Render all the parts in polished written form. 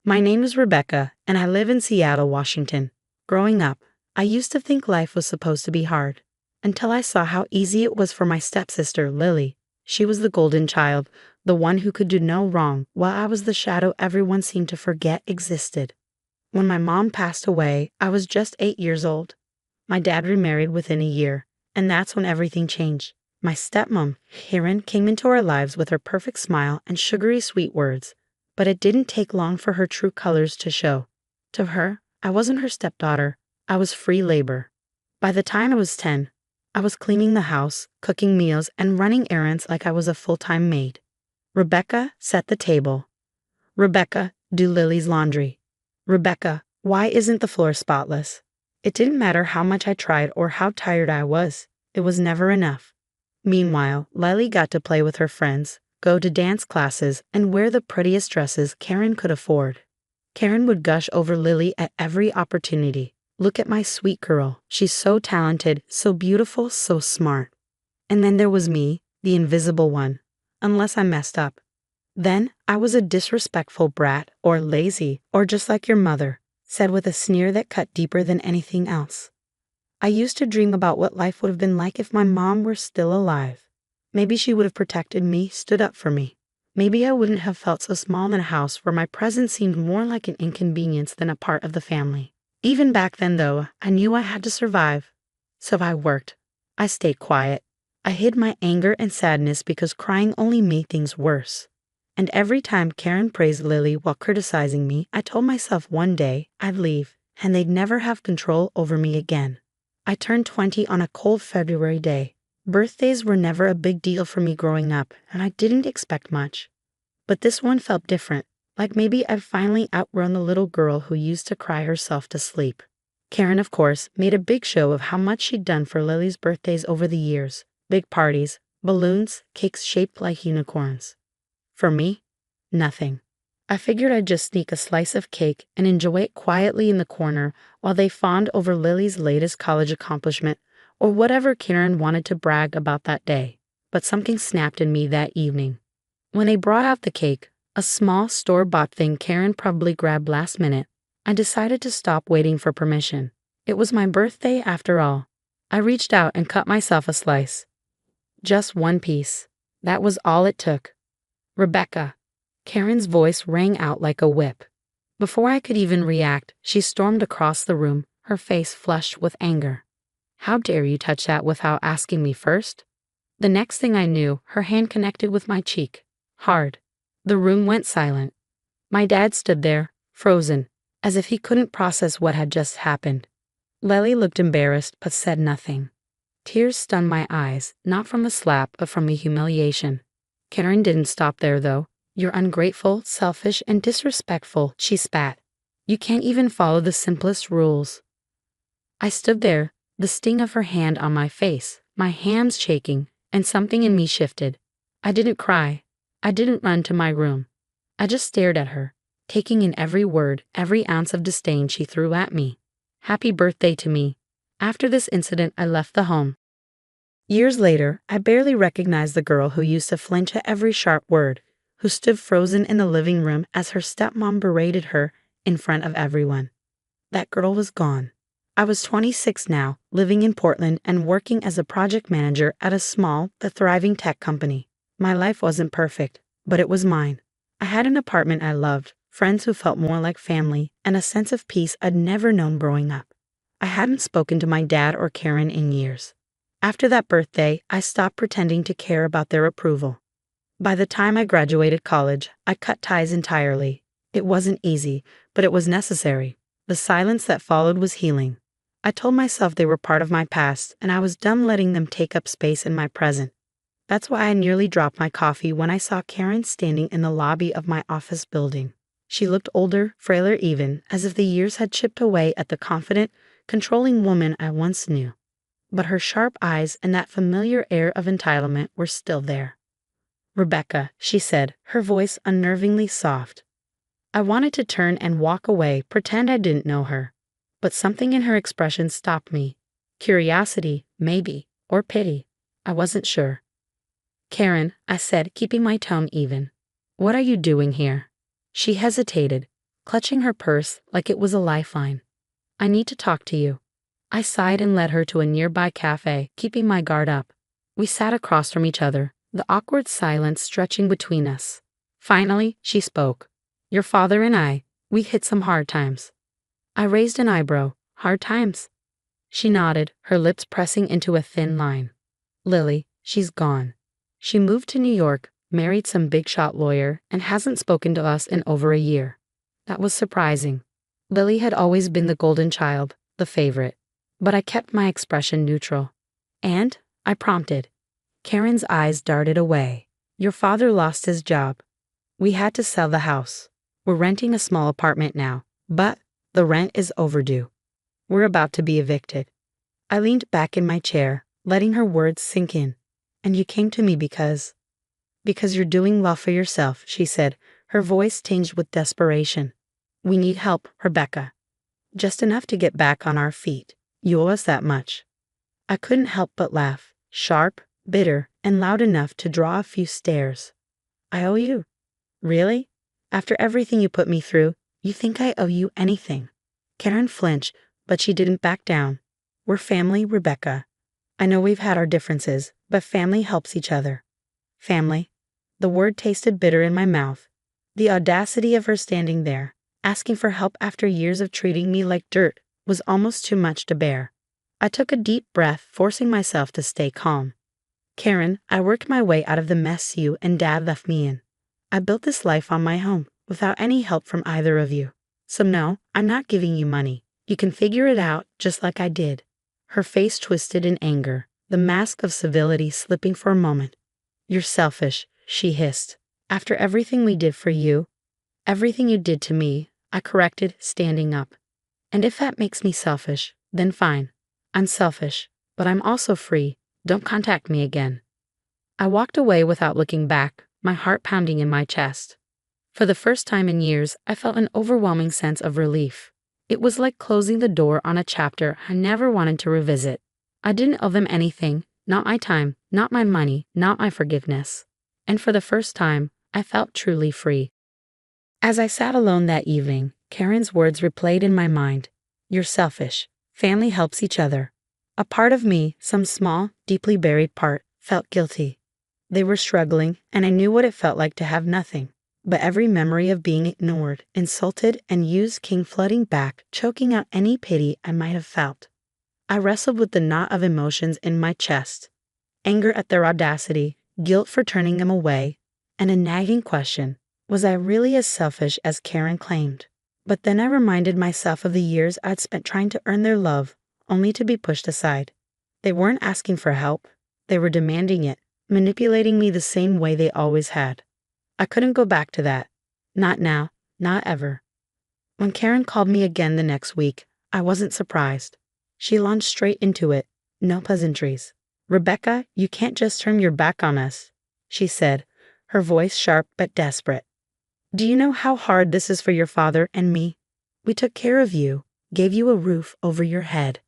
My name is Rebecca, and I live in Seattle, Washington. Growing up, I used to think life was supposed to be hard, until I saw how easy it was for my stepsister, Lily. She was the golden child, the one who could do no wrong, while I was the shadow everyone seemed to forget existed. When my mom passed away, I was just 8 years old. My dad remarried within a year, and that's when everything changed. My stepmom, Karen, came into our lives with her perfect smile and sugary sweet words, but it didn't take long for her true colors to show. To her, I wasn't her stepdaughter, I was free labor. By the time I was 10, I was cleaning the house, cooking meals, and running errands like I was a full-time maid. Rebecca, set the table. Rebecca, do Lily's laundry. Rebecca, why isn't the floor spotless? It didn't matter how much I tried or how tired I was. It was never enough. Meanwhile, Lily got to play with her friends, go to dance classes, and wear the prettiest dresses Karen could afford. Karen would gush over Lily at every opportunity. Look at my sweet girl. She's so talented, so beautiful, so smart. And then there was me, the invisible one. Unless I messed up. Then I was a disrespectful brat, or lazy, or just like your mother, said with a sneer that cut deeper than anything else. I used to dream about what life would have been like if my mom were still alive. Maybe she would have protected me, stood up for me. Maybe I wouldn't have felt so small in a house where my presence seemed more like an inconvenience than a part of the family. Even back then, though, I knew I had to survive. So I worked. I stayed quiet. I hid my anger and sadness because crying only made things worse. And every time Karen praised Lily while criticizing me, I told myself one day I'd leave, and they'd never have control over me again. I turned 20 on a cold February day. Birthdays were never a big deal for me growing up, and I didn't expect much. But this one felt different, like maybe I'd finally outgrown the little girl who used to cry herself to sleep. Karen, of course, made a big show of how much she'd done for Lily's birthdays over the years. Big parties, balloons, cakes shaped like unicorns. For me, nothing. I figured I'd just sneak a slice of cake and enjoy it quietly in the corner while they fawned over Lily's latest college accomplishment or whatever Karen wanted to brag about that day. But something snapped in me that evening. When they brought out the cake, a small store-bought thing Karen probably grabbed last minute, I decided to stop waiting for permission. It was my birthday after all. I reached out and cut myself a slice. Just one piece. That was all it took. Rebecca. Karen's voice rang out like a whip. Before I could even react, she stormed across the room, her face flushed with anger. How dare you touch that without asking me first? The next thing I knew, her hand connected with my cheek. Hard. The room went silent. My dad stood there, frozen, as if he couldn't process what had just happened. Lily looked embarrassed but said nothing. Tears stung my eyes, not from the slap but from the humiliation. Karen didn't stop there, though. You're ungrateful, selfish, and disrespectful, she spat. You can't even follow the simplest rules. I stood there, the sting of her hand on my face, my hands shaking, and something in me shifted. I didn't cry. I didn't run to my room. I just stared at her, taking in every word, every ounce of disdain she threw at me. Happy birthday to me. After this incident, I left the home. Years later, I barely recognized the girl who used to flinch at every sharp word, who stood frozen in the living room as her stepmom berated her in front of everyone. That girl was gone. I was 26 now, living in Portland and working as a project manager at a small but thriving tech company. My life wasn't perfect, but it was mine. I had an apartment I loved, friends who felt more like family, and a sense of peace I'd never known growing up. I hadn't spoken to my dad or Karen in years. After that birthday, I stopped pretending to care about their approval. By the time I graduated college, I cut ties entirely. It wasn't easy, but it was necessary. The silence that followed was healing. I told myself they were part of my past, and I was done letting them take up space in my present. That's why I nearly dropped my coffee when I saw Karen standing in the lobby of my office building. She looked older, frailer even, as if the years had chipped away at the confident, controlling woman I once knew. But her sharp eyes and that familiar air of entitlement were still there. Rebecca, she said, her voice unnervingly soft. I wanted to turn and walk away, pretend I didn't know her. But something in her expression stopped me. Curiosity, maybe, or pity. I wasn't sure. Karen, I said, keeping my tone even. What are you doing here? She hesitated, clutching her purse like it was a lifeline. "I need to talk to you." I sighed and led her to a nearby cafe, keeping my guard up. We sat across from each other, the awkward silence stretching between us. Finally, she spoke. "Your father and I, we hit some hard times." I raised an eyebrow. "Hard times?" She nodded, her lips pressing into a thin line. "Lily, she's gone. She moved to New York, married some big shot lawyer, and hasn't spoken to us in over a year." That was surprising. Lily had always been the golden child, the favorite. But I kept my expression neutral. "And?" I prompted. Karen's eyes darted away. "Your father lost his job. We had to sell the house. We're renting a small apartment now, but the rent is overdue. We're about to be evicted." I leaned back in my chair, letting her words sink in. "And you came to me because you're doing well for yourself," she said, her voice tinged with desperation. "We need help, Rebecca. Just enough to get back on our feet. You owe us that much." I couldn't help but laugh, sharp, bitter, and loud enough to draw a few stares. "I owe you? Really? After everything you put me through, you think I owe you anything?" Karen flinched, but she didn't back down. "We're family, Rebecca. I know we've had our differences, but family helps each other." Family. The word tasted bitter in my mouth. The audacity of her standing there, asking for help after years of treating me like dirt, was almost too much to bear. I took a deep breath, forcing myself to stay calm. "Karen, I worked my way out of the mess you and Dad left me in. I built this life on my own, without any help from either of you. So no, I'm not giving you money. You can figure it out just like I did." Her face twisted in anger, the mask of civility slipping for a moment. "You're selfish," she hissed. "After everything we did for you, everything you did to me," I corrected, standing up. "And if that makes me selfish, then fine. I'm selfish, but I'm also free. Don't contact me again." I walked away without looking back, my heart pounding in my chest. For the first time in years, I felt an overwhelming sense of relief. It was like closing the door on a chapter I never wanted to revisit. I didn't owe them anything, not my time, not my money, not my forgiveness. And for the first time, I felt truly free. As I sat alone that evening, Karen's words replayed in my mind. "You're selfish. Family helps each other." A part of me, some small, deeply buried part, felt guilty. They were struggling, and I knew what it felt like to have nothing. But every memory of being ignored, insulted, and used came flooding back, choking out any pity I might have felt. I wrestled with the knot of emotions in my chest. Anger at their audacity, guilt for turning them away, and a nagging question. Was I really as selfish as Karen claimed? But then I reminded myself of the years I'd spent trying to earn their love, only to be pushed aside. They weren't asking for help. They were demanding it, manipulating me the same way they always had. I couldn't go back to that. Not now, not ever. When Karen called me again the next week, I wasn't surprised. She launched straight into it, no pleasantries. "Rebecca, you can't just turn your back on us," she said, her voice sharp but desperate. "Do you know how hard this is for your father and me? We took care of you, gave you a roof over your head."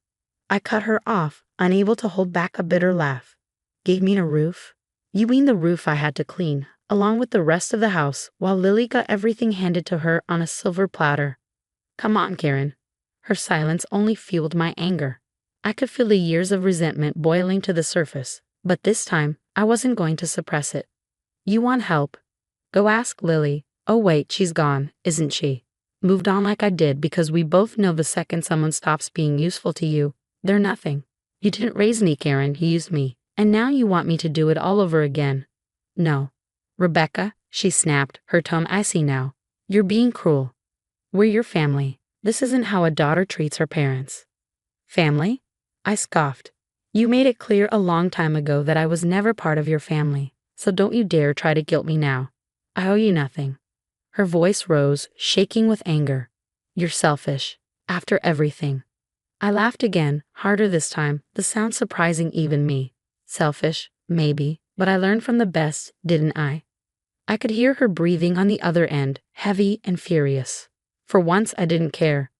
I cut her off, unable to hold back a bitter laugh. "Gave me a roof? You mean the roof I had to clean, along with the rest of the house, while Lily got everything handed to her on a silver platter." "Come on, Karen." Her silence only fueled my anger. I could feel the years of resentment boiling to the surface, but this time, I wasn't going to suppress it. "You want help? Go ask Lily. Oh wait, she's gone, isn't she? Moved on like I did, because we both know the second someone stops being useful to you, they're nothing. You didn't raise me, Karen, you used me, and now you want me to do it all over again." "No. Rebecca," she snapped, her tone icy now. "You're being cruel. We're your family. This isn't how a daughter treats her parents." "Family?" I scoffed. "You made it clear a long time ago that I was never part of your family, so don't you dare try to guilt me now. I owe you nothing." Her voice rose, shaking with anger. "You're selfish. After everything." I laughed again, harder this time, the sound surprising even me. Selfish, maybe, but I learned from the best, didn't I? I could hear her breathing on the other end, heavy and furious. For once, I didn't care.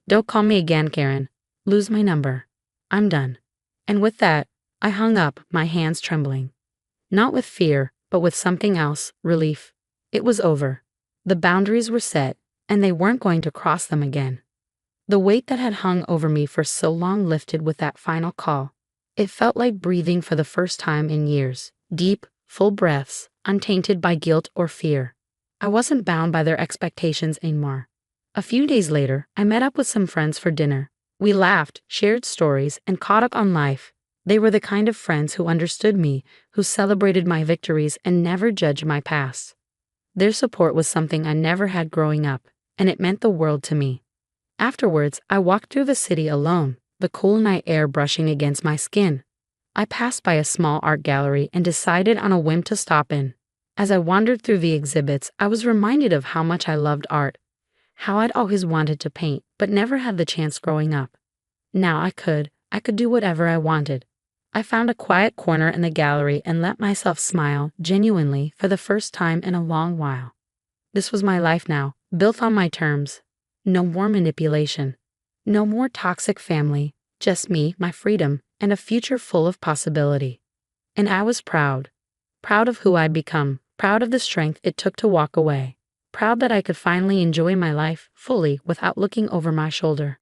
"Don't call me again, Karen. Lose my number. I'm done." And with that, I hung up, my hands trembling. Not with fear, but with something else, relief. It was over. The boundaries were set, and they weren't going to cross them again. The weight that had hung over me for so long lifted with that final call. It felt like breathing for the first time in years. Deep, full breaths, untainted by guilt or fear. I wasn't bound by their expectations anymore. A few days later, I met up with some friends for dinner. We laughed, shared stories, and caught up on life. They were the kind of friends who understood me, who celebrated my victories and never judged my past. Their support was something I never had growing up, and it meant the world to me. Afterwards, I walked through the city alone, the cool night air brushing against my skin. I passed by a small art gallery and decided on a whim to stop in. As I wandered through the exhibits, I was reminded of how much I loved art, how I'd always wanted to paint, but never had the chance growing up. Now I could do whatever I wanted. I found a quiet corner in the gallery and let myself smile genuinely for the first time in a long while. This was my life now, built on my terms. No more manipulation. No more toxic family, just me, my freedom, and a future full of possibility. And I was proud. Proud of who I'd become, proud of the strength it took to walk away, proud that I could finally enjoy my life fully without looking over my shoulder.